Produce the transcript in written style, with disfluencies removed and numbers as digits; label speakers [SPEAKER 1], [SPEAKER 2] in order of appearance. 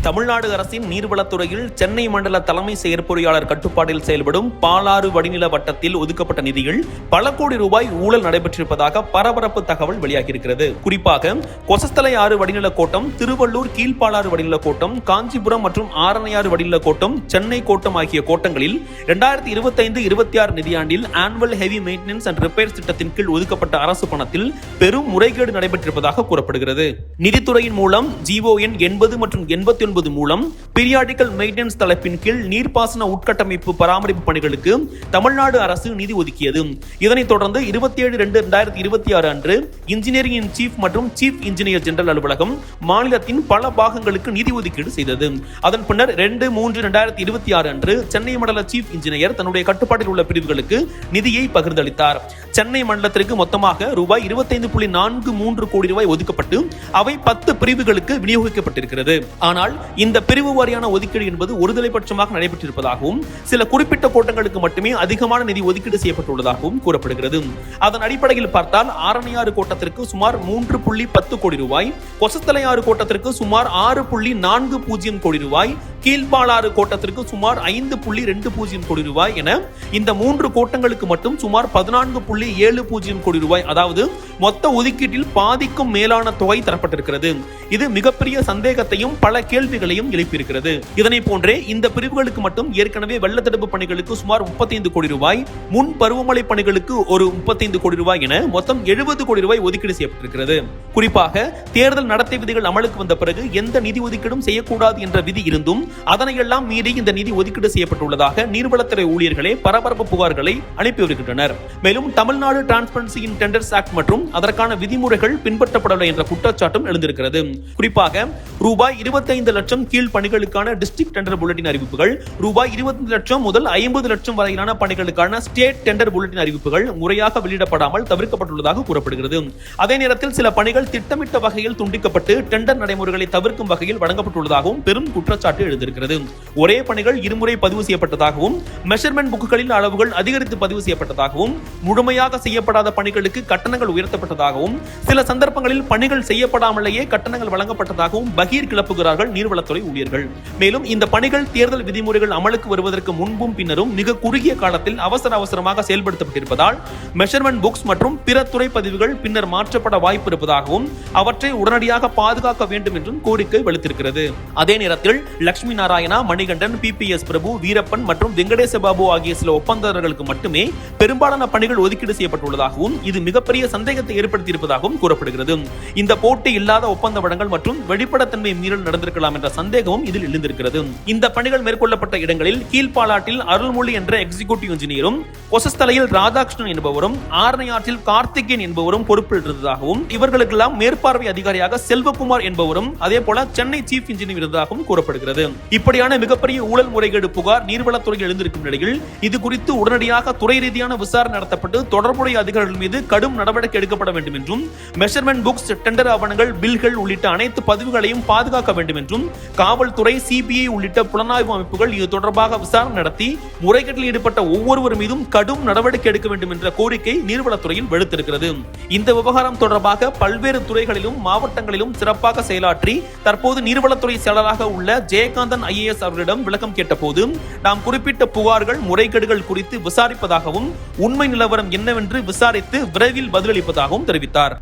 [SPEAKER 1] தமிழ்நாடு அரசின் நீர்வளத்துறையில் சென்னை மண்டல தலைமை செயற்பொறியாளர் கட்டுப்பாட்டில் செயல்படும் பாலாறு வடிநில வட்டத்தில் ஒதுக்கப்பட்ட நிதியில் பல கோடி ரூபாய் ஊழல் நடைபெற்றிருப்பதாக பரபரப்பு தகவல் வெளியாகியிருக்கிறது. குறிப்பாக கொசஸ்தலை ஆறு வடிநில கோட்டம், திருவள்ளூர் கீழ்பாலாறு வடிநில கோட்டம், காஞ்சிபுரம் மற்றும் ஆரணையாறு வடிநில கோட்டம், சென்னை கோட்டம் ஆகிய கோட்டங்களில் 2025-26 நிதியாண்டில் annual heavy maintenance and repairs திட்டத்தின் கீழ் ஒதுக்கப்பட்ட அரசு பணத்தில் பெரும் முறைகேடு நடைபெற்றிருப்பதாக கூறப்படுகிறது. நிதித்துறையின் மூலம் GON 80 மற்றும் 89 மூலம் பீரியாடிக்கல் மெயின்டெனன்ஸ் தலைப்பின் கீழ் நீர்ப்பாசன உட்கட்டமைப்பு பராமரிப்பு பணிகளுக்கு தமிழ்நாடு அரசு நிதி ஒதுக்கியது. இதனைத் தொடர்ந்து 27/2/2026 அன்று இன்ஜினியரிங் இன் சீஃப் மற்றும் சீஃப் இன்ஜினியர் ஜெனரல் அலுவலகம் மாநிலத்தின் பல பாகங்களுக்கு நிதி ஒதுக்கீடு செய்தது. அதன் பின்னர் 2/3/2026 அன்று சென்னை மண்டல சீஃப் இன்ஜினியர் தன்னுடைய கட்டுப்பாட்டில் உள்ள பிரிவுகளுக்கு நிதியை பகிர்ந்தளித்தார். சென்னை மண்டலத்திற்கு மொத்தமாக ரூபாய் 25.43 கோடி ரூபாய் ஒதுக்கப்பட்டு அவை 10 பிரிவுகளுக்கு விநியோகிக்கப்பட்டிருக்கிறது. ஆனால் இந்த பிரிவு வாரியான ஒதுக்கீடு என்பது ஒருதலைபட்சமாக நடைபெற்றிருப்பதாகவும் சில குறிப்பிட்ட கோட்டங்களுக்கு மட்டுமே அதிகமான நிதி ஒதுக்கீடு செய்யப்பட்டுள்ளதாகவும் கூறப்படுகிறது. அதன் அடிப்படையில் பார்த்தால் ஆரணையாறு கோட்டத்திற்கு சுமார் 3.10 கோடி ரூபாய், கொசஸ்தலை ஆறு கோட்டத்திற்கு சுமார் 6.40 கோடி ரூபாய், கீழ்பாலாறு கோட்டத்திற்கு சுமார் 5.20 கோடி ரூபாய் என இந்த 3 கோட்டங்களுக்கு மட்டும் சுமார் 14.70 கோடி ரூபாய், அதாவது மொத்த ஒதுக்கீட்டில் பாதிக்கும் மேலான தொகை தரப்பட்டிருக்கிறது. இது மிகப்பெரிய சந்தேகத்தையும் பல கேள்விகளையும் எழுப்பியிருக்கிறது. இதனை போன்றே இந்த பிரிவுகளுக்கு மட்டும் ஏற்கனவே வெள்ள தடுப்பு பணிகளுக்கு சுமார் 35 கோடி ரூபாய், முன் பருவமழை பணிகளுக்கு ஒரு 35 கோடி ரூபாய் என மொத்தம் 70 கோடி ரூபாய் ஒதுக்கீடு செய்யப்பட்டிருக்கிறது. குறிப்பாக தேர்தல் நடத்தை விதிகள் அமலுக்கு வந்த பிறகு எந்த நிதி ஒதுக்கீடும் செய்யக்கூடாது என்ற விதி இருந்தும் அதனையெல்லாம் மீறி இந்த நிதி ஒதுக்கீடு செய்யப்பட்டுள்ளதாக நீர்வளத்துறை ஊழியர்களே பரபரப்பு புகார்களை அனுப்பி வருகின்றனர். மேலும் தமிழ்நாடு டிரான்ஸ்பரன்சி இன் டெண்டர்ஸ் ஆக்ட் மற்றும் அதற்கான விதிமுறைகள் பின்பற்றப்படவில்லை என்ற குற்றச்சாட்டும் எழுந்திருக்கிறது. குறிப்பாக ரூபாய் 25 லட்சம் கீழ் பணிகளுக்கான டிஸ்ட்ரிக்ட் டெண்டர் புல்லட்டின் அறிவிப்புகள், ரூபாய் 20 லட்சம் முதல் 50 லட்சம் வரையிலான பணிகளுக்கான ஸ்டேட் டெண்டர் புல்லட்டின் அறிவிப்புகள் முறையாக வெளியிடப்படாமல் தவிர்க்கப்பட்டுள்ளதாக கூறப்படுகிறது. அதே நேரத்தில் சில பணிகள் திட்டமிட்ட வகையில் துண்டிக்கப்பட்டு டெண்டர் நடைமுறைகளை தவிர்க்கும் வகையில் வழங்கப்பட்டுள்ளதாகவும் பெரும் குற்றச்சாட்டு எழுந்திருக்கிறது. ஒரே பணிகள் இருமுறை பதிவு செய்யப்பட்டதாகவும், மெஷர்மென்ட் புக்குகளில் அளவுகள் அதிகரித்து பதிவு செய்யப்பட்டதாகவும், முழுமையாக செய்யப்படாத பணிகளுக்கு கட்டணங்கள் உயர்த்தப்பட்டதாகவும், சில சந்தர்ப்பங்களில் பணிகள் செய்யப்படாமலேயே கட்டணங்கள் வழங்கப்பட்டதாகவும் பகீர் கிளப்புகிறார்கள் நீர்வளத்துறை ஊழியர்கள். மேலும் இந்த பணிகள் தேர்தல் விதிமுறைகள் அமலுக்கு வருவதற்கு முன்பும் பின்னரும் மிக குறுகிய காலத்தில் அவசரமாக செயல்படுத்தப்பட்டிருப்பதால் மெஷர்மென்ட் புக்ஸ் மற்றும் பிற துறை பதிவுகள் பின்னர் மாற்றப்பட வாய்ப்பு இருப்பதாகவும் அவற்றை உடனடியாக பாதுகாக்க வேண்டும் என்றும் கோரிக்கை வலுத்திருக்கிறது. அதே நேரத்தில் லட்சுமி நாராயணா, மணிகண்டன், PPS பிரபு, வீரப்பன் மற்றும் வெங்கடேச பாபு ஆகிய சில ஒப்பந்ததாரர்களுக்கு மட்டுமே பெரும்பாலான பணிகள் ஒதுக்கீடு செய்யப்பட்டுள்ளதாகவும் இது மிகப்பெரிய சந்தேகத்தை ஏற்படுத்தியிருப்பதாகவும் கூறப்படுகிறது. இந்த போட்டி இல்லாத ஒப்பந்த வழங்கல் மற்றும் வெளிப்படைத்தன்மை மீறல் நடந்திருக்கலாம் என்ற சந்தேகமும் இதில் எழுந்திருக்கிறது. இந்த பணிகள் மேற்கொள்ளப்பட்ட இடங்களில் கீழ்பாலாற்றில் அருள்மொழி என்ற எக்ஸிகியூட்டிவ் இன்ஜினியரும், கொசஸ்தலையில் ராதாகிருஷ்ணன் என்பவரும், ஆரணையாற்றில் கார்த்திகேயன் என்பவரும் பொறுப்பில் இருந்ததாகவும், இவர்களுக்கெல்லாம் மேற்பார்வை அதிகாரியாக செல்வகுமார் என்பவரும், அதே போல சென்னை சீஃப் இன்ஜினியர் இருந்ததாகவும் கூறப்படுகிறது. இப்படியான மிகப்பெரிய ஊழல் முறைகேடு புகார் நீர்வளத்துறையில் எழுந்திருக்கும் நிலையில் இது குறித்து உடனடியாக துறை ரீதியான விசாரணை நடத்தப்பட்டு தொடர்புடைய அதிகாரிகள் மீது கடும் நடவடிக்கை எடுக்கப்பட வேண்டும் என்றும், மெஷர்மென்ட் புக்ஸ், டெண்டர் ஆவணங்கள், பில்கள் உள்ளிட்ட அனைத்து பதிவுகளையும் பாதுகாக்க வேண்டும் என்றும் காவல்துறை, CBI உள்ளிட்ட புலனாய்வு அமைப்புகள் இது தொடர்பாக விசாரணை நடத்தி முறைகேட்டில் ஈடுபட்ட ஒவ்வொருவர் மீதும் கடும் நடவடிக்கை எடுக்க வேண்டும் என்ற கோரிக்கை நீர்வளத்துறையில் வெளுத்திருக்கிறது. இந்த விவகாரம் தொடர்பாக பல்வேறு துறைகளிலும் மாவட்டங்களிலும் சிறப்பாக செயலாற்றி தற்போது நீர்வளத்துறை செயலராக உள்ள ஜெயகாந்தன் IAS அவர்களிடம் விளக்கம் கேட்டபோது நாம் குறிப்பிட்ட புகார்கள், முறைகேடுகள் குறித்து விசாரிப்பதாகவும் உண்மை நிலவரம் என்னவென்று விசாரித்து விரைவில் பதிலளிப்பதாகவும் தெரிவித்தார்.